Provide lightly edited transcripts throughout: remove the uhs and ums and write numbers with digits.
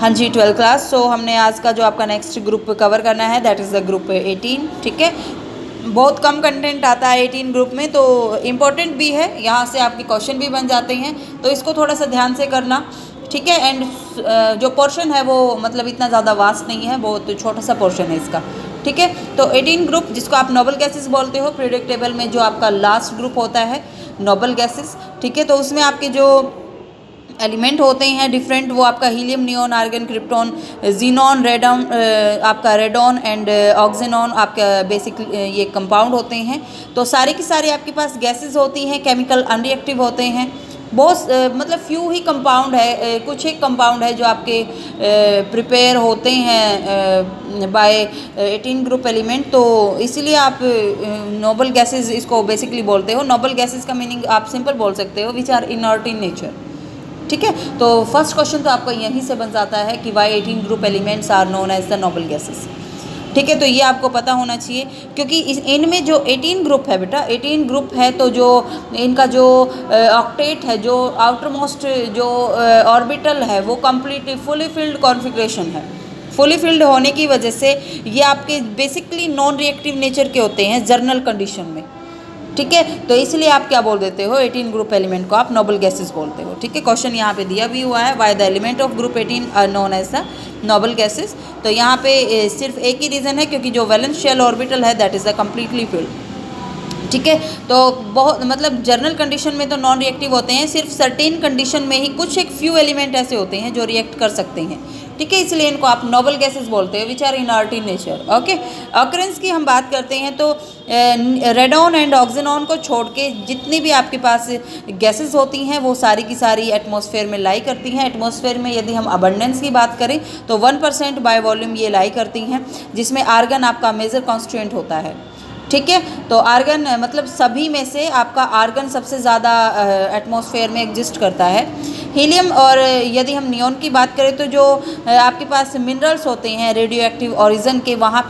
हाँ जी, 12th class. सो हमने आज का जो आपका नेक्स्ट ग्रुप कवर करना है दैट इज़ द ग्रुप 18। ठीक है, बहुत कम कंटेंट आता है 18 ग्रुप में, तो इम्पोर्टेंट भी है, यहाँ से आपके क्वेश्चन भी बन जाते हैं, तो इसको थोड़ा सा ध्यान से करना। ठीक है, एंड जो पोर्शन है वो मतलब इतना ज़्यादा वास्ट नहीं है, बहुत छोटा सा पोर्शन है इसका। ठीक है, तो 18 ग्रुप जिसको आप नोबल गैसेस बोलते हो, पीरियोडिक टेबल में जो आपका लास्ट ग्रुप होता है नोबल गैसेस। ठीक है, तो उसमें आपके जो एलिमेंट होते हैं डिफरेंट, वो आपका helium, neon, argon, krypton, xenon, radon, आपका रेडॉन एंड ऑक्सीनॉन आपका बेसिक ये कंपाउंड होते हैं। तो सारी की सारी आपके पास गैसेस होती हैं, केमिकल अनरिएक्टिव होते हैं। बहुत मतलब फ्यू ही कंपाउंड है, कुछ एक कंपाउंड है जो आपके प्रिपेयर होते हैं बाय 18 ग्रुप एलिमेंट। तो इसीलिए आप नोबल गैसेस इसको बेसिकली बोलते हो। नोबल गैसेस का मीनिंग आप सिंपल बोल सकते हो, which are inert in nature. ठीक है, तो फर्स्ट क्वेश्चन तो आपका यहीं से बन जाता है कि why 18 group elements are known as the noble gases. ठीक है, तो ये आपको पता होना चाहिए, क्योंकि इनमें जो 18 ग्रुप है बेटा, 18 ग्रुप है, तो जो इनका जो ऑक्टेट है, जो आउटर मोस्ट जो ऑर्बिटल है, वो कम्प्लीटली फुली फिल्ड कॉन्फ़िगरेशन है। फुली फिल्ड होने की वजह से ये आपके बेसिकली नॉन रिएक्टिव नेचर के होते हैं जर्नल कंडीशन में। ठीक है, तो इसलिए आप क्या बोल देते हो, 18 ग्रुप एलिमेंट को आप नोबल गैसेस बोलते हो। ठीक है, क्वेश्चन यहाँ पे दिया भी हुआ है, why the element of group 18 are known as the noble gases. तो यहाँ पे सिर्फ एक ही रीज़न है, क्योंकि जो वैलेंस शेल ऑर्बिटल है that is the completely field. ठीक है, तो बहुत मतलब जर्नल कंडीशन में तो नॉन रिएक्टिव होते हैं, सिर्फ सर्टेन कंडीशन में ही कुछ एक फ्यू एलिमेंट ऐसे होते हैं जो रिएक्ट कर सकते हैं। ठीक है, इसलिए इनको आप नोबल गैसेस बोलते हो, which are inert in nature. Okay, occurrence की हम बात करते हैं तो रेडॉन एंड ऑक्सीनॉन को छोड़ के जितनी भी आपके पास गैसेस होती हैं वो सारी की सारी एटमॉस्फेयर में लाई करती हैं। एटमॉस्फेयर में यदि हम अबंडेंस की बात करें तो 1% बाय वॉल्यूम ये लाई करती हैं, जिसमें आर्गन आपका मेजर कॉन्स्टिट्यूएंट होता है। ठीक है, तो आर्गन मतलब सभी में से आपका आर्गन सबसे ज़्यादा एटमॉस्फेयर में एग्जिस्ट करता है। हीलियम, और यदि हम नियोन की बात करें तो जो आपके पास मिनरल्स होते हैं रेडियो एक्टिव ओरिजिन के, वहाँ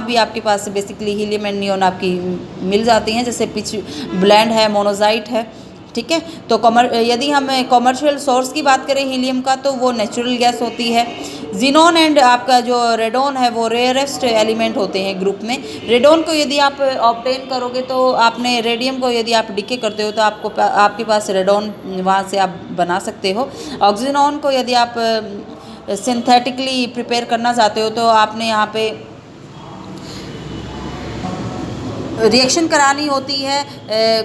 भी आपके पास बेसिकली हीलियम एंड नियोन आपकी मिल जाती हैं, जैसे पिच ब्लेंड है, मोनोजाइट है। ठीक है, तो यदि हम कॉमर्शियल सोर्स की बात करें हीलियम का, तो वो नेचुरल गैस होती है। जीनॉन एंड आपका जो रेडॉन है वो रेयरेस्ट एलिमेंट होते हैं ग्रुप में। रेडॉन को यदि आप ऑब्टेन करोगे तो आपने रेडियम को यदि आप डिके करते हो तो आपके पास रेडॉन वहाँ से आप बना सकते हो। ऑक्सीनॉन को यदि आप सिंथेटिकली प्रिपेयर करना चाहते हो तो आपने यहाँ पे रिएक्शन करानी होती है,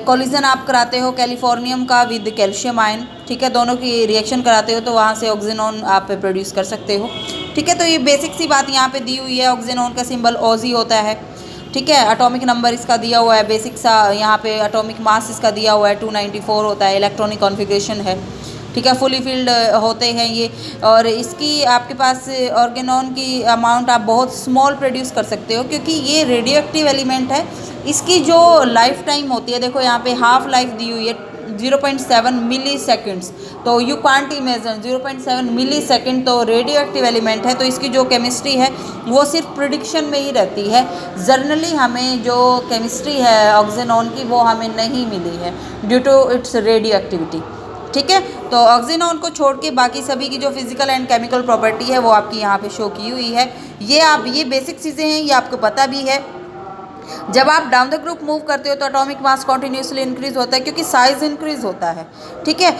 कोलिजन आप कराते हो कैलिफोर्नियम का विद कैल्शियम आयन। ठीक है, दोनों की रिएक्शन कराते हो तो वहाँ से ऑक्सीनॉन आप प्रोड्यूस कर सकते हो। ठीक है, तो ये बेसिक सी बात यहाँ पे दी हुई है। ऑक्सीनॉन का सिंबल ओजी होता है। ठीक है, एटॉमिक नंबर इसका दिया हुआ है, बेसिक सा यहाँ पे एटॉमिक मास इसका दिया हुआ है 294 होता है। इलेक्ट्रॉनिक कॉन्फ़िगरेशन है। ठीक है, फुली फील्ड होते हैं ये, और इसकी आपके पास ऑर्गेनॉन की अमाउंट आप बहुत स्मॉल प्रोड्यूस कर सकते हो, क्योंकि ये रेडियो एक्टिव एलिमेंट है। इसकी जो लाइफ टाइम होती है, देखो यहाँ पे हाफ लाइफ दी हुई है 0.7 मिली सेकेंड्स, तो you can't imagine 0.7 millisecond तो रेडियो एक्टिव एलिमेंट है। तो इसकी जो केमिस्ट्री है वो सिर्फ प्रिडिक्शन में ही रहती है। जर्नली हमें जो केमिस्ट्री है ऑक्सीनॉन की वो हमें नहीं मिली है due to its radioactivity. ठीक है, तो ऑक्सीनॉन को छोड़ के बाकी सभी की जो फिजिकल एंड केमिकल प्रॉपर्टी है वो आपकी यहाँ पे शो की हुई है। ये बेसिक चीज़ें हैं, ये आपको पता भी है। जब आप डाउन द ग्रुप मूव करते हो तो एटॉमिक मास कॉन्टिन्यूसली इंक्रीज होता है, क्योंकि साइज इंक्रीज होता है। ठीक है,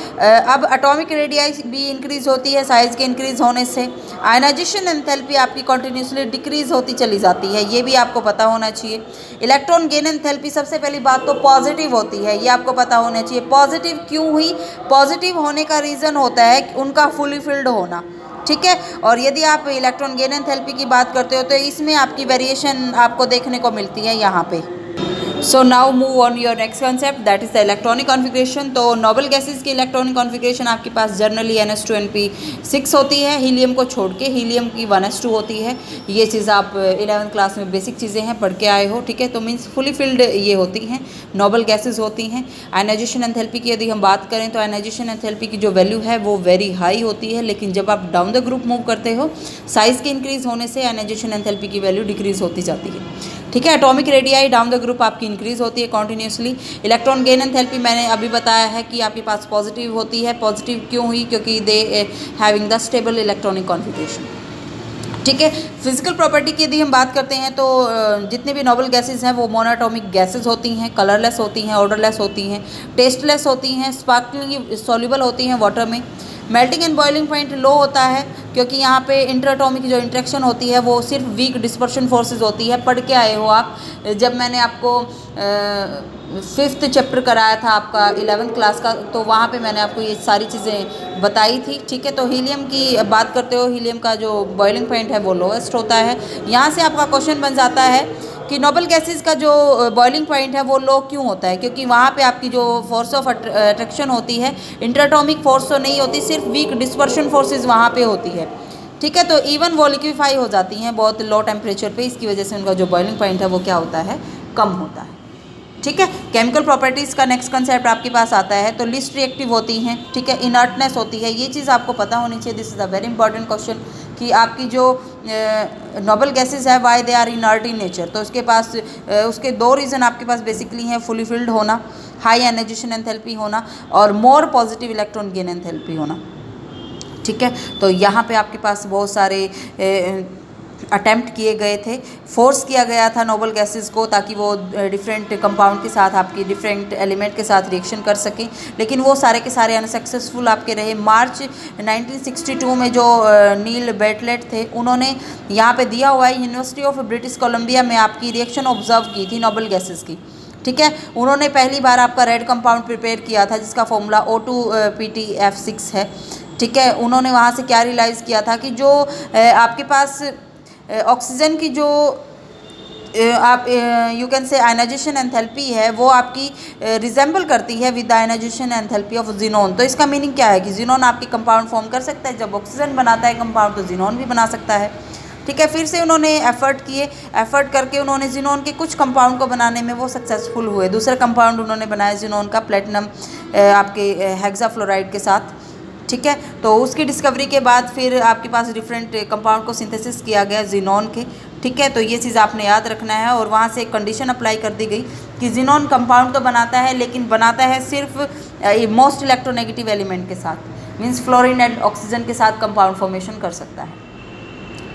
अब एटॉमिक रेडियाई भी इंक्रीज होती है साइज के इंक्रीज होने से। आयनाइजेशन एंथैल्पी आपकी कॉन्टिन्यूसली डिक्रीज होती चली जाती है, ये भी आपको पता होना चाहिए। इलेक्ट्रॉन गेन एंथैल्पी सबसे पहली बात तो पॉजिटिव होती है, ये आपको पता होना चाहिए। पॉजिटिव क्यों हुई? पॉजिटिव होने का रीज़न होता है उनका फुली फिल्ड होना। ठीक है, और यदि आप इलेक्ट्रॉन गेन एंथैल्पी की बात करते हो तो इसमें आपकी वेरिएशन आपको देखने को मिलती है यहाँ पे। So now move on your next concept that is the electronic configuration. तो नोबल गैसेस की इलेक्ट्रॉनिक कॉन्फ़िगरेशन आपके पास जर्नली NH2NP6 होती है, हीलियम को छोड़ के। हीलियम की 1s2 होती है। ये चीज़ आप 11th क्लास में बेसिक चीज़ें हैं पढ़ के आए हो। ठीक है, तो मीन्स फुली फिल्ड ये होती हैं, नोबल गैसेस होती हैं। आयनाइजेशन एंथैल्पी की यदि हम बात करें तो आयनाइजेशन एंथैल्पी की जो वैल्यू है वो वेरी हाई होती है, लेकिन जब आप डाउन द ग्रुप मूव करते हो साइज़ के इंक्रीज़ होने से आयनाइजेशन एंथैल्पी की वैल्यू डिक्रीज़ होती जाती है। ठीक है। Atomic radii down the group आपकी इंक्रीज होती है कॉन्टिन्यूसली। इलेक्ट्रॉन गेन एंथैल्पी मैंने अभी बताया है कि आपके पास पॉजिटिव होती है। पॉजिटिव क्यों हुई? क्योंकि they having the stable electronic configuration. ठीक है। फिजिकल प्रॉपर्टी की यदि हम बात करते हैं तो जितने भी नोबल गैसेज हैं वो मोनोएटॉमिक गैसेज होती हैं, कलरलेस होती हैं, ऑर्डरलेस होती हैं, टेस्टलेस होती हैं, स्पार्कलिंग सॉल्युबल होती हैं वाटर में। मेल्टिंग एंड बॉइलिंग पॉइंट लो होता है क्योंकि यहाँ पे इंटरएटॉमिक जो इंट्रैक्शन होती है वो सिर्फ वीक डिस्पर्शन फोर्सेस होती है। पढ़ के आए हो आप, जब मैंने आपको 5th चैप्टर कराया था आपका 11th क्लास का, तो वहाँ पे मैंने आपको ये सारी चीज़ें बताई थी। ठीक है। तो हीलियम की बात करते हो, हीलियम का जो बॉइलिंग पॉइंट है वो लोएस्ट होता है। यहाँ से आपका क्वेश्चन बन जाता है कि नोबल गैसेस का जो बॉइलिंग पॉइंट है वो लो क्यों होता है? क्योंकि वहाँ पे आपकी जो फोर्स ऑफ अट्रैक्शन होती है, इंटरएटॉमिक फोर्स तो नहीं होती, सिर्फ वीक डिस्पर्शन फोर्सेस वहाँ पे होती है। ठीक है। तो इवन वो लिक्विफाई हो जाती हैं बहुत लो टेम्परेचर पे, इसकी वजह से उनका जो बॉइलिंग पॉइंट है वो क्या होता है? कम होता है। ठीक है। केमिकल प्रॉपर्टीज़ का नेक्स्ट कंसेप्ट आपके पास आता है। तो लिस्ट रिएक्टिव होती हैं। ठीक है। इनर्टनेस होती है, ये चीज़ आपको पता होनी चाहिए। This is a very important question कि आपकी जो नोबल गैसेज है why they are inert in nature. तो उसके पास उसके 2 रीज़न आपके पास बेसिकली हैं, फुली फिल्ड होना, हाई एनर्जेशन एंथैल्पी होना, और more positive electron gain enthalpy होना। ठीक है। तो यहाँ पे आपके पास बहुत सारे अटेम्प्ट किए गए थे, फोर्स किया गया था नोबल गैसेस को ताकि वो डिफरेंट कंपाउंड के साथ, आपकी डिफरेंट एलिमेंट के साथ रिएक्शन कर सकें, लेकिन वो सारे के सारे अनसक्सेसफुल आपके रहे। मार्च 1962 में जो नील बेटलेट थे, उन्होंने यहाँ पे दिया हुआ है यूनिवर्सिटी ऑफ ब्रिटिश कोलंबिया में आपकी रिएक्शन ऑब्जर्व की थी नोबल गैसेस की। ठीक है। उन्होंने पहली बार आपका रेड कंपाउंड प्रिपेयर किया था जिसका फॉर्मूला O2PTF6 है। ठीक है। उन्होंने वहाँ से क्या रियलाइज़ किया था कि जो आपके पास ऑक्सीजन की जो आप you can say ionisation enthalpy है वो आपकी रिजेंबल करती है with ionisation enthalpy of xenon. तो इसका मीनिंग क्या है कि जिनोन आपकी कंपाउंड फॉर्म कर सकता है। जब ऑक्सीजन बनाता है कंपाउंड तो जिनोन भी बना सकता है। ठीक है। फिर से उन्होंने एफर्ट करके उन्होंने जिनोन के कुछ कंपाउंड को बनाने में वो सक्सेसफुल हुए। दूसरा कंपाउंड उन्होंने बनाया जिनोन का, प्लेटिनम आपके हेक्साफ्लोराइड के साथ। ठीक है। तो उसकी डिस्कवरी के बाद फिर आपके पास डिफरेंट कंपाउंड को सिंथेसिस किया गया जिनोन के। ठीक है। तो ये चीज़ आपने याद रखना है, और वहाँ से एक कंडीशन अप्लाई कर दी गई कि जिनोन कंपाउंड तो बनाता है, लेकिन बनाता है सिर्फ मोस्ट इलेक्ट्रोनेगेटिव एलिमेंट के साथ, मीन्स फ्लोरीन एंड ऑक्सीजन के साथ कंपाउंड फॉर्मेशन कर सकता है।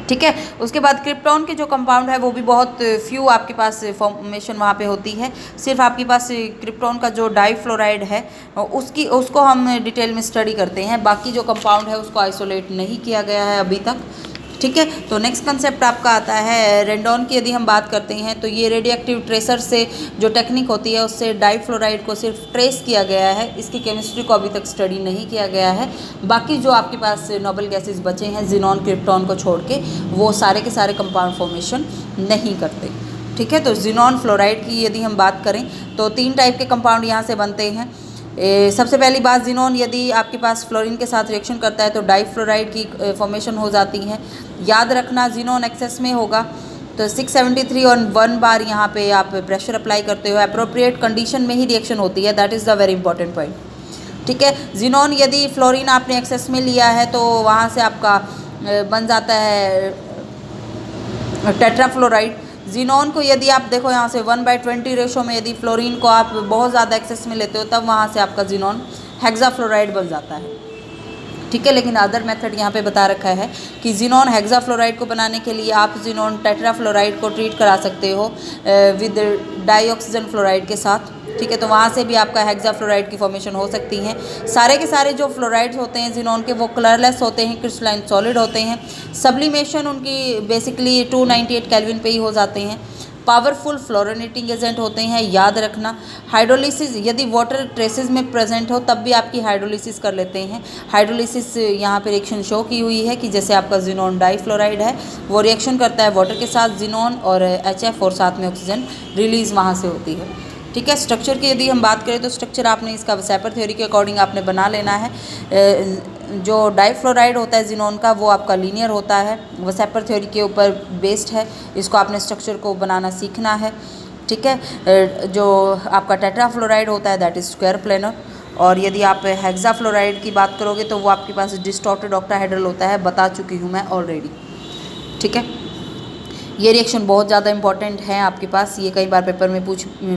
ठीक है। उसके बाद क्रिप्टॉन के जो कंपाउंड है वो भी बहुत फ्यू आपके पास फॉर्मेशन वहाँ पे होती है। सिर्फ आपके पास क्रिप्टॉन का जो डाईफ्लोराइड है उसको हम डिटेल में स्टडी करते हैं, बाकी जो कंपाउंड है उसको आइसोलेट नहीं किया गया है अभी तक। ठीक है। तो नेक्स्ट कंसेप्ट आपका आता है रेंडॉन की। यदि हम बात करते हैं तो ये रेडियोएक्टिव ट्रेसर से जो टेक्निक होती है उससे डाईफ्लोराइड को सिर्फ ट्रेस किया गया है, इसकी केमिस्ट्री को अभी तक स्टडी नहीं किया गया है। बाकी जो आपके पास नोबल गैसेस बचे हैं जिनॉन क्रिप्टॉन को छोड़ के, वो सारे के सारे कंपाउंड फॉर्मेशन नहीं करते। ठीक है। तो जिनॉन फ्लोराइड की यदि हम बात करें तो 3 टाइप के कंपाउंड यहाँ से बनते हैं। सबसे पहली बात, जिनोन यदि आपके पास फ्लोरीन के साथ रिएक्शन करता है तो डाईफ्लोराइड की फॉर्मेशन हो जाती है। याद रखना जिनोन एक्सेस में होगा तो 673 और 1 बार यहाँ पे आप प्रेशर अप्लाई करते हो, अप्रोप्रिएट कंडीशन में ही रिएक्शन होती है। That is the very important point. ठीक है। जिनोन यदि फ्लोरीन आपने एक्सेस में लिया है तो वहाँ से आपका बन जाता है टेट्राफ्लोराइड। जिनोन को यदि आप देखो यहाँ से 1/20 रेशो में यदि फ्लोरीन को आप बहुत ज़्यादा एक्सेस में लेते हो तब वहाँ से आपका जिनोन हेक्साफ्लोराइड बन जाता है। ठीक है। लेकिन अदर मेथड यहाँ पे बता रखा है कि जिनोन हेक्साफ्लोराइड को बनाने के लिए आप जिनोन टेट्राफ्लोराइड को ट्रीट करा सकते हो विद डाईऑक्सीजन फ्लोराइड के साथ। ठीक है। तो वहाँ से भी आपका हेक्साफ्लोराइड की फॉर्मेशन हो सकती है। सारे के सारे जो फ्लोराइड्स होते हैं जिनोन के वो कलरलेस होते हैं, क्रिस्टलाइन सॉलिड होते हैं। सब्लिमेशन उनकी बेसिकली 298 केल्विन पे ही हो जाते हैं। पावरफुल फ्लोरिनेटिंग एजेंट होते हैं, याद रखना। हाइड्रोलिसिस यदि वाटर ट्रेसेस में प्रेजेंट हो तब भी आपकी हाइड्रोलिसिस कर लेते हैं। हाइड्रोलिसिस यहाँ पे रिएक्शन शो की हुई है कि जैसे आपका जिनोन डाईफ्लोराइड है वो रिएक्शन करता है वाटर के साथ, जिनोन और HF और साथ में ऑक्सीजन रिलीज़ वहाँ से होती है। ठीक है। स्ट्रक्चर की यदि हम बात करें तो स्ट्रक्चर आपने इसका वसेपर थ्योरी के अकॉर्डिंग आपने बना लेना है। जो डाईफ्लोराइड होता है जिनोन का वो आपका लीनियर होता है, वसेपर थ्योरी के ऊपर बेस्ड है। इसको आपने स्ट्रक्चर को बनाना सीखना है। ठीक है। जो आपका टेट्राफ्लोराइड होता है दैट इज़ स्क्वायर प्लेनर, और यदि आप हेक्साफ्लोराइड की बात करोगे तो वो आपके पास डिस्टॉर्टेड ऑक्टाहेड्रल होता है, बता चुकी हूँ मैं ऑलरेडी। ठीक है। ये रिएक्शन बहुत ज़्यादा इंपॉर्टेंट है आपके पास, ये कई बार पेपर में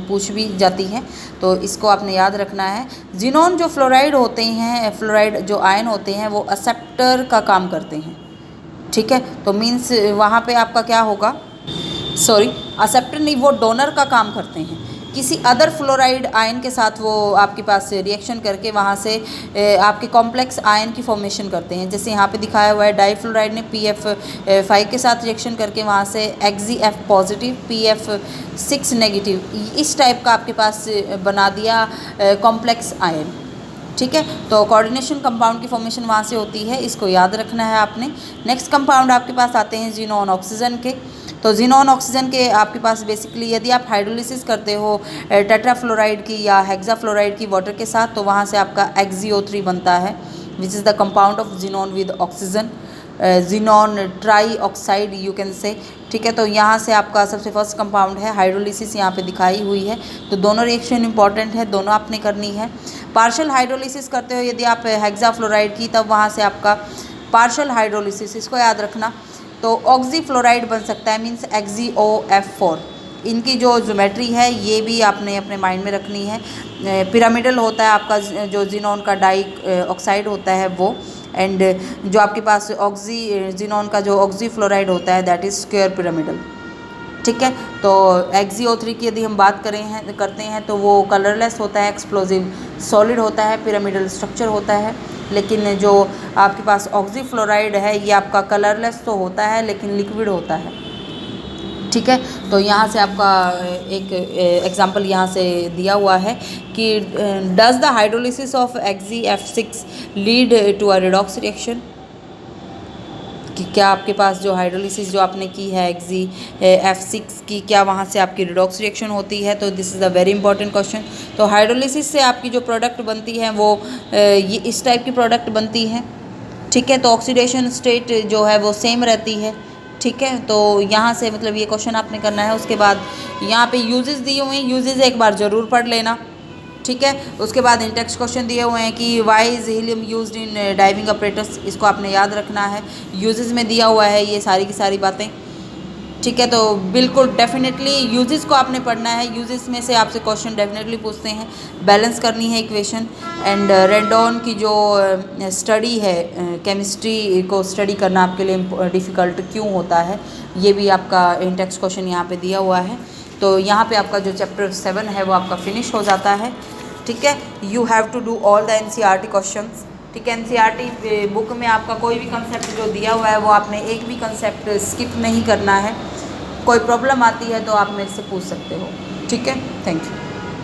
पूछ भी जाती है, तो इसको आपने याद रखना है। जिनोन जो फ्लोराइड होते हैं, फ्लोराइड जो आयन होते हैं वो एक्सेप्टर का काम करते हैं, ठीक है। तो मीन्स वहाँ पे आपका क्या होगा, सॉरी एक्सेप्टर नहीं, वो डोनर का काम करते हैं। किसी अदर फ्लोराइड आयन के साथ वो आपके पास रिएक्शन करके वहाँ से आपके कॉम्प्लेक्स आयन की फॉर्मेशन करते हैं। जैसे यहाँ पे दिखाया हुआ है, डाईफ्लोराइड ने PF5 के साथ रिएक्शन करके वहाँ से XeF पॉजिटिव PF6 नेगेटिव, इस टाइप का आपके पास बना दिया कॉम्प्लेक्स आयन, ठीक है। तो कोऑर्डिनेशन कंपाउंड की फॉर्मेशन वहाँ से होती है, इसको याद रखना है आपने। नेक्स्ट कंपाउंड आपके पास आते हैं जिनोन ऑक्सीजन के। तो जिनोन ऑक्सीजन के आपके पास बेसिकली यदि आप हाइड्रोलिसिस करते हो टेट्राफ्लोराइड की या हेक्साफ्लोराइड की वाटर के साथ, तो वहाँ से आपका XeO3 बनता है, which is the compound of xenon with oxygen, xenon try oxide you can से, ठीक है। तो यहाँ से आपका सबसे फर्स्ट कंपाउंड है, हाइड्रोलिसिस यहाँ पे दिखाई हुई है। तो दोनों रिएक्शन इंपॉर्टेंट है, दोनों आपने करनी है। पार्शियल हाइड्रोलिसिस करते हो यदि आप हेक्साफ्लोराइड की, तब वहाँ से आपका पार्शियल हाइड्रोलिसिस, इसको याद रखना, तो ऑक्सीफ्लोराइड बन सकता है, मीन्स XeOF4। इनकी जो ज्योमेट्री है ये भी आपने अपने माइंड में रखनी है। पिरामिडल होता है आपका जो जिनोन का डाई ऑक्साइड होता है वो, एंड जो आपके पास जिनोन का जो ऑक्सीफ्लोराइड होता है दैट इज़ स्क्वायर पिरामिडल, ठीक है। तो XeO3 की यदि हम बात करते हैं तो वो कलरलेस होता है, एक्सप्लोजिव सॉलिड होता है, पिरामिडल स्ट्रक्चर होता है। लेकिन जो आपके पास ऑक्सीफ्लोराइड है ये आपका कलरलेस तो होता है लेकिन लिक्विड होता है, ठीक है। तो यहाँ से आपका एक एग्जांपल यहाँ से दिया हुआ है कि does the hydrolysis of XeF6 lead to a redox reaction, कि क्या आपके पास जो हाइड्रोलिसिस जो आपने की है XeF6 की, क्या वहाँ से आपकी रिडॉक्स रिएक्शन होती है। तो this is a very important question. तो हाइड्रोलिसिस से आपकी जो प्रोडक्ट बनती है वो ये इस टाइप की प्रोडक्ट बनती है, ठीक है। तो ऑक्सीडेशन स्टेट जो है वो सेम रहती है, ठीक है। तो यहाँ से मतलब ये क्वेश्चन आपने करना है। उसके बाद यहाँ पे यूजेस दिए हुए हैं, यूजेस एक बार ज़रूर पढ़ लेना, ठीक है। उसके बाद इन टेक्स्ट क्वेश्चन दिए हुए हैं कि why is helium used in diving operators, इसको आपने याद रखना है। यूजेस में दिया हुआ है ये सारी की सारी बातें, ठीक है। तो बिल्कुल डेफिनेटली यूजेस को आपने पढ़ना है। यूजेस में से आपसे क्वेश्चन डेफिनेटली पूछते हैं, बैलेंस करनी है इक्वेशन। एंड रेडॉन की जो स्टडी है, केमिस्ट्री को स्टडी करना आपके लिए डिफ़िकल्ट क्यों होता है, ये भी आपका इन टेक्स्ट क्वेश्चन यहाँ पे दिया हुआ है। तो यहाँ पे आपका जो चैप्टर 7 है वो आपका फिनिश हो जाता है, ठीक है। You have to do all the NCERT questions, ठीक है। NCERT बुक में आपका कोई भी कंसेप्ट जो दिया हुआ है वो आपने एक भी कंसेप्ट स्किप नहीं करना है। कोई प्रॉब्लम आती है तो आप मेरे से पूछ सकते हो, ठीक है। Thank you.